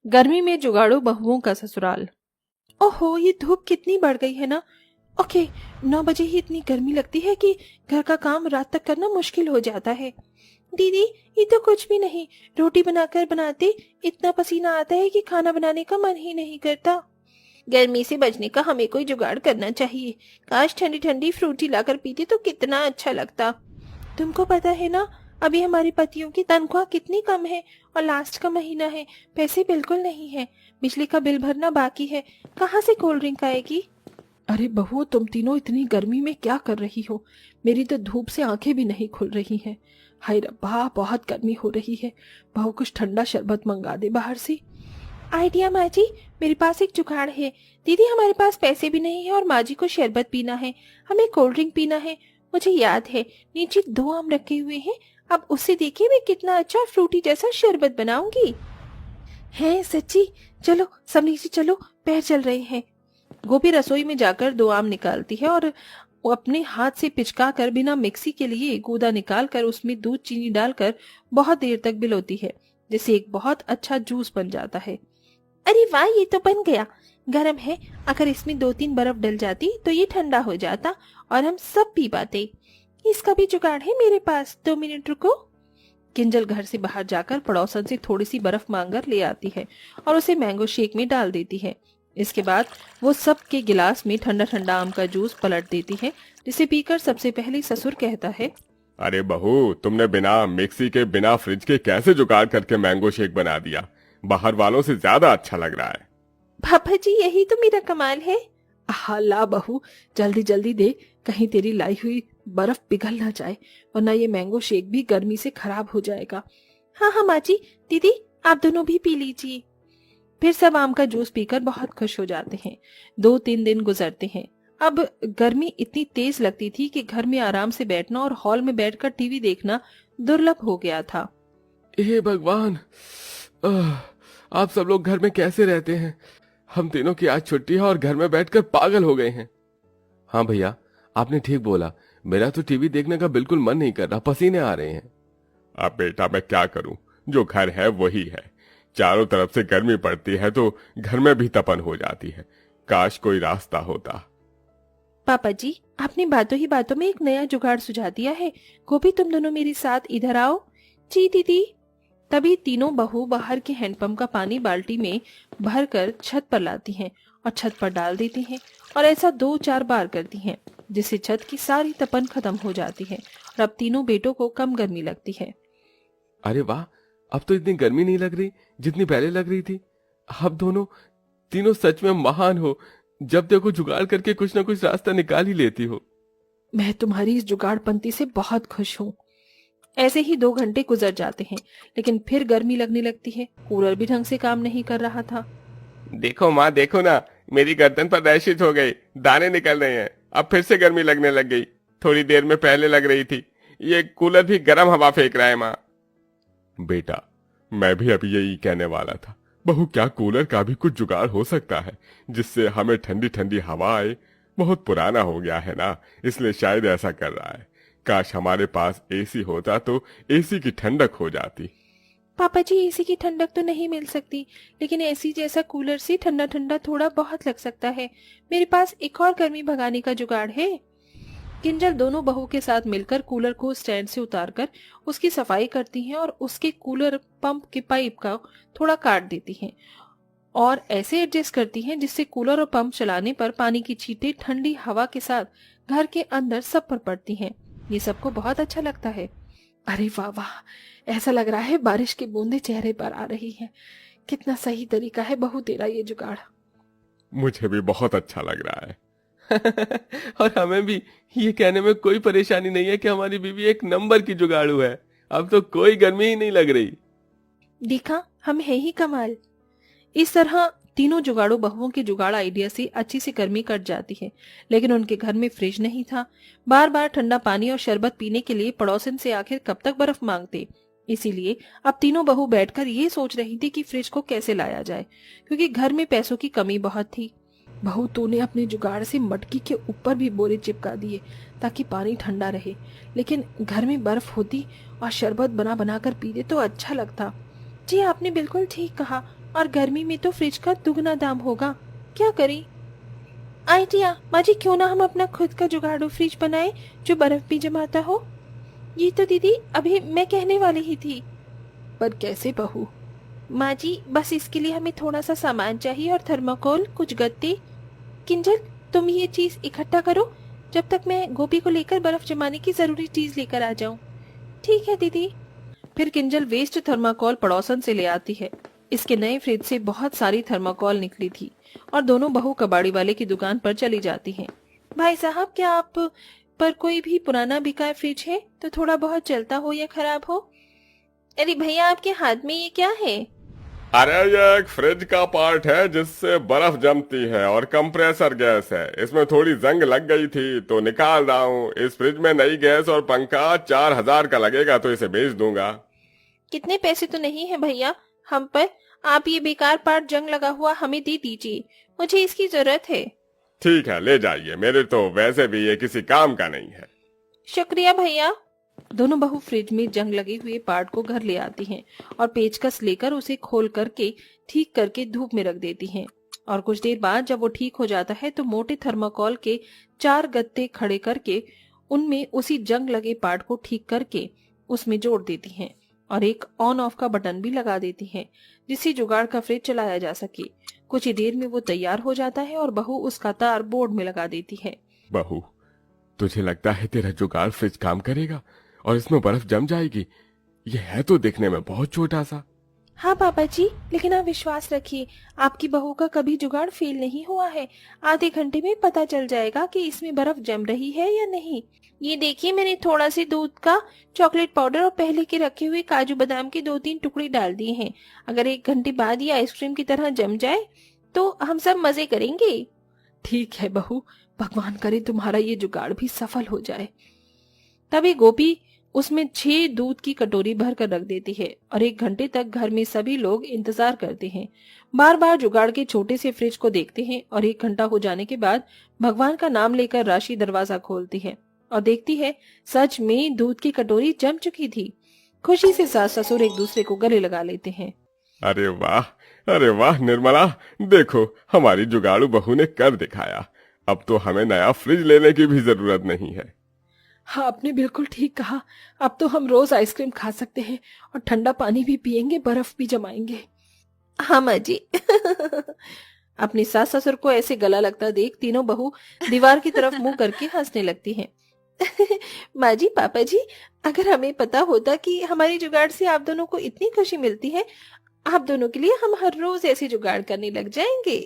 गर्मी में जुगाड़ू बहुओं का ससुराल। ओहो, ये धूप कितनी बढ़ गई है ना। ओके, 9 बजे ही इतनी गर्मी लगती है कि घर का काम रात तक करना मुश्किल हो जाता है। दीदी, ये तो कुछ भी नहीं, रोटी बनाकर बनाते इतना पसीना आता है कि खाना बनाने का मन ही नहीं करता। गर्मी से बचने का हमें कोई जुगाड़ करना चाहिए। काश ठंडी ठंडी फ्रूटी लाकर पीते तो कितना अच्छा लगता। तुमको पता है ना, अभी हमारे पतियों की तनख्वाह कितनी कम है और लास्ट का महीना है, पैसे बिल्कुल नहीं है। बिजली का बिल भरना बाकी है, कहाँ से कोल्ड ड्रिंक आएगी। अरे बहू, तुम तीनों इतनी गर्मी में क्या कर रही हो? मेरी तो धूप से आंखें भी नहीं खुल रही हैं। हाय रब्बा, बहुत गर्मी हो रही है। बहू, कुछ ठंडा शरबत मंगा दे बाहर से। आइडिया माँ जी, मेरे पास एक जुगाड़ है। दीदी, हमारे पास पैसे भी नहीं है और माँ जी को शरबत पीना है, हमें कोल्ड ड्रिंक पीना है। मुझे याद है नीचे 2 आम रखे हुए हैं, अब उससे देखिए मैं कितना अच्छा फ्रूटी जैसा शरबत बनाऊंगी। है सच्ची? चलो सब नीचे चलो, पैर चल रहे हैं। गोपी रसोई में जाकर 2 आम निकालती है और वो अपने हाथ से पिचका कर बिना मिक्सी के लिए गूदा निकाल कर उसमें दूध चीनी डालकर बहुत देर तक बिलोती है, जिससे एक बहुत अच्छा जूस बन जाता है। अरे वाह, ये तो बन गया। गर्म है, अगर इसमें 2-3 बर्फ डल जाती तो ये ठंडा हो जाता और हम सब पी पाते। इसका भी जुगाड़ है मेरे पास, 2 मिनट रुको। किंजल घर से बाहर जाकर पड़ोसन से थोड़ी सी बर्फ मांगकर ले आती है और उसे मैंगो शेक में डाल देती है। इसके बाद वो सबके गिलास में ठंडा ठंडा आम का जूस पलट देती है, जिसे पीकर सबसे पहले ससुर कहता है, अरे बहू, तुमने बिना मिक्सी के बिना फ्रिज के कैसे जुगाड़ करके मैंगो शेक बना दिया? बाहर वालों से ज्यादा अच्छा लग रहा है। पापा जी, यही तो मेरा कमाल है। ला बहू, जल्दी जल्दी दे, कहीं तेरी लाई हुई बर्फ पिघल ना जाए, वरना ये मैंगो शेक भी गर्मी से खराब हो जाएगा। हाँ हाँ माँ जी, दीदी आप दोनों भी पी लीजिए। फिर सब आम का जूस पीकर बहुत खुश हो जाते हैं। 2-3 दिन गुजरते हैं। अब गर्मी इतनी तेज लगती थी कि घर में आराम से बैठना और हॉल में बैठकर टीवी देखना दुर्लभ हो गया था। हे भगवान, आप सब लोग घर में कैसे रहते हैं? हम तीनों की आज छुट्टी है और घर में बैठकर पागल हो गए हैं। हाँ भैया, आपने ठीक बोला। मेरा तो टीवी देखने का बिल्कुल मन नहीं कर रहा, पसीने आ रहे हैं। अब बेटा मैं क्या करूं, जो घर है वही है। चारों तरफ से गर्मी पड़ती है तो घर में भी तपन हो जाती है। काश कोई रास्ता होता। पापा जी, आपने बातों ही बातों में एक नया जुगाड़ सुझा दिया है। गोपी, तुम दोनों मेरे साथ इधर आओ। जी दीदी। तभी तीनों बहू बाहर के हैंडपंप का पानी बाल्टी में भरकर छत पर लाती हैं और छत पर डाल देती हैं, और ऐसा 2-4 बार करती हैं, जिससे छत की सारी तपन खत्म हो जाती है और अब तीनों बेटों को कम गर्मी लगती है। अरे वाह, अब तो इतनी गर्मी नहीं लग रही जितनी पहले लग रही थी। अब दोनों तीनों सच में महान हो। जब देखो जुगाड़ करके कुछ ना कुछ रास्ता निकाल ही लेती हो। मैं तुम्हारी इस जुगाड़पंती से बहुत खुश हूँ। ऐसे ही 2 घंटे गुजर जाते हैं, लेकिन फिर गर्मी लगने लगती है। कूलर भी ढंग से काम नहीं कर रहा था। देखो माँ, देखो ना, मेरी गर्दन पर रैशेज हो गई, दाने निकल रहे हैं। अब फिर से गर्मी लगने लग गई। थोड़ी देर में पहले लग रही थी। ये कूलर भी गर्म हवा फेंक रहा है माँ। बेटा, मैं भी अभी यही कहने वाला था। बहू, क्या कूलर का भी कुछ जुगाड़ हो सकता है जिससे हमें ठंडी ठंडी हवा आए? बहुत पुराना हो गया है ना, इसलिए शायद ऐसा कर रहा है। काश हमारे पास एसी होता तो एसी की ठंडक हो जाती। पापा जी, एसी की ठंडक तो नहीं मिल सकती, लेकिन एसी जैसा कूलर से ठंडा ठंडा थोड़ा बहुत लग सकता है। मेरे पास एक और गर्मी भगाने का जुगाड़ है। किंजल दोनों बहू के साथ मिलकर कूलर को स्टैंड से उतारकर उसकी सफाई करती हैं और उसके कूलर पंप के पाइप का थोड़ा काट देती हैं और ऐसे एडजस्ट करती हैं जिससे कूलर और पंप चलाने पर पानी की छींटें ठंडी हवा के साथ घर के अंदर सब पर पड़ती हैं। ये सबको बहुत अच्छा लगता है। अरे वाह वाह, ऐसा लग रहा है बारिश की बूंदें चेहरे पर आ रही हैं। कितना सही तरीका है बहू तेरा ये जुगाड़। मुझे भी बहुत अच्छा लग रहा है। और हमें भी ये कहने में कोई परेशानी नहीं है कि हमारी बीवी एक नंबर की जुगाड़ू है। अब तो कोई गर्मी ही नहीं लग रही। देखा, हम है ही कमाल। इस तरह तीनों जुगाड़ू बहुओं के जुगाड़ आइडिया से अच्छी सी गर्मी कट जाती है, लेकिन उनके घर में फ्रिज नहीं था। बार बार ठंडा पानी और शरबत पीने के लिए पड़ोसन से आखिर कब तक बर्फ मांगते। इसीलिए अब तीनों बहू बैठकर ये सोच रही थी कि फ्रिज को कैसे लाया जाए, क्योंकि घर में पैसों की कमी बहुत थी। बहू, तूने अपने जुगाड़ से मटकी के ऊपर भी बोरे चिपका दिए ताकि पानी ठंडा रहे, लेकिन घर में बर्फ होती और शरबत बना बनाकर पीते तो अच्छा लगता। जी आपने बिल्कुल ठीक कहा, और गर्मी में तो फ्रिज का दुगना दाम होगा। क्या करें? आइडिया, माँ जी क्यों ना हम अपना खुद का जुगाड़ू फ्रिज बनाए जो बर्फ भी जमाता हो। ये तो दीदी अभी मैं कहने वाली ही थी। पर कैसे बहू? माँ जी बस इसके लिए हमें थोड़ा सा सामान चाहिए और थर्माकोल, कुछ गत्ते। किंजल तुम ये चीज इकट्ठा करो जब तक मैं गोपी को लेकर बर्फ जमाने की जरूरी चीज लेकर आ जाऊं। ठीक है दीदी। फिर किंजल वेस्ट थर्माकोल पड़ोसन से ले आती है। इसके नए फ्रिज से बहुत सारी थर्माकोल निकली थी और दोनों बहू कबाड़ी वाले की दुकान पर चली जाती हैं। भाई साहब क्या आप पर कोई भी पुराना बिकाया फ्रिज है तो थोड़ा बहुत चलता हो या खराब हो? अरे भैया आपके हाथ में ये क्या है? अरे ये एक फ्रिज का पार्ट है जिससे बर्फ जमती है और कंप्रेसर गैस है। इसमें थोड़ी जंग लग गई थी तो निकाल रहा हूँ। इस फ्रिज में नई गैस और पंखा 4,000 का लगेगा तो इसे बेच दूंगा। कितने पैसे तो नहीं है भैया हम पर। आप ये बेकार पार्ट जंग लगा हुआ हमें दे दीजिए, मुझे इसकी जरूरत है। ठीक है ले जाइए, मेरे तो वैसे भी ये किसी काम का नहीं है। शुक्रिया भैया। दोनों बहू फ्रिज में जंग लगे हुए पार्ट को घर ले आती हैं और पेचकस लेकर उसे खोल करके ठीक करके धूप में रख देती हैं। और कुछ देर बाद जब वो ठीक हो जाता है तो मोटे थर्माकोल के 4 गत्ते खड़े करके उनमें उसी जंग लगे पार्ट को ठीक करके उसमें जोड़ देती हैं और एक ऑन ऑफ का बटन भी लगा देती हैं जिससे जुगाड़ का फ्रिज चलाया जा सके। कुछ ही देर में वो तैयार हो जाता है और बहू उसका तार बोर्ड में लगा देती है। बहू, तुझे लगता है तेरा जुगाड़ फ्रिज काम करेगा और इसमें बर्फ जम जाएगी? यह है तो देखने में बहुत छोटा सा। हाँ पापा जी, लेकिन आप विश्वास रखिए आपकी बहू का कभी जुगाड़ फेल नहीं हुआ है। आधे घंटे में पता चल जाएगा कि इसमें बर्फ जम रही है या नहीं। ये देखिए मैंने थोड़ा सी दूध का चॉकलेट पाउडर और पहले के रखे हुए काजू बादाम के 2-3 टुकड़े डाल दिए हैं। अगर 1 घंटे बाद ये आइसक्रीम की तरह जम जाए तो हम सब मजे करेंगे। ठीक है बहू, भगवान करे तुम्हारा ये जुगाड़ भी सफल हो जाए। तभी गोपी उसमें 6 दूध की कटोरी भर कर रख देती है और 1 घंटे तक घर में सभी लोग इंतजार करते हैं। बार बार जुगाड़ के छोटे से फ्रिज को देखते हैं और 1 घंटा हो जाने के बाद भगवान का नाम लेकर राशि दरवाजा खोलती है और देखती है सच में दूध की कटोरी जम चुकी थी। खुशी से सास ससुर एक दूसरे को गले लगा लेते हैं। अरे वाह निर्मला, देखो हमारी जुगाड़ू बहू ने कर दिखाया। अब तो हमें नया फ्रिज लेने की भी जरूरत नहीं है। हाँ आपने बिल्कुल ठीक कहा। अब तो हम रोज आइसक्रीम खा सकते हैं और ठंडा पानी भी पियेंगे, बर्फ भी जमाएंगे। हाँ माँ जी। अपनी सास ससुर को ऐसे गला लगता देख तीनों बहू दीवार की तरफ मुंह करके हंसने लगती हैं। माँ जी, पापा जी, अगर हमें पता होता कि हमारी जुगाड़ से आप दोनों को इतनी खुशी मिलती है, आप दोनों के लिए हम हर रोज ऐसे जुगाड़ करने लग जाएंगे।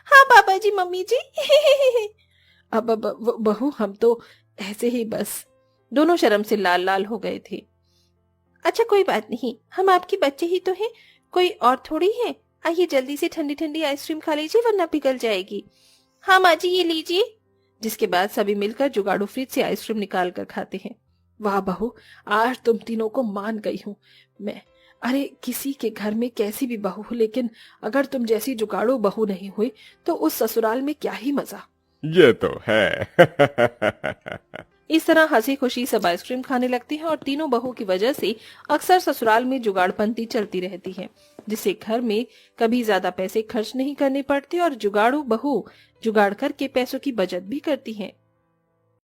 हाँ पापा जी, मम्मी जी। अब बहू हम तो ऐसे ही बस। दोनों शर्म से लाल लाल हो गए थे। अच्छा कोई बात नहीं, हम आपके बच्चे ही तो हैं, कोई और थोड़ी है। आइए जल्दी से ठंडी ठंडी आइसक्रीम खा लीजिए वरना पिघल जाएगी। हाँ माँ जी ये लीजिए। जिसके बाद सभी मिलकर जुगाड़ू फ्रिज से आइसक्रीम निकाल कर खाते हैं। वाह बहू, आज तुम तीनों को मान गई हूँ मैं। अरे किसी के घर में कैसी भी बहू हो, लेकिन अगर तुम जैसी जुगाड़ू बहू नहीं हुई तो उस ससुराल में क्या ही मजा। ये तो है। इस तरह हंसी खुशी सब आइसक्रीम खाने लगती हैं और तीनों बहू की वजह से अक्सर ससुराल में जुगाड़पंती चलती रहती है, जिससे घर में कभी ज्यादा पैसे खर्च नहीं करने पड़ते और जुगाड़ू बहू जुगाड़ करके पैसों की बचत भी करती हैं।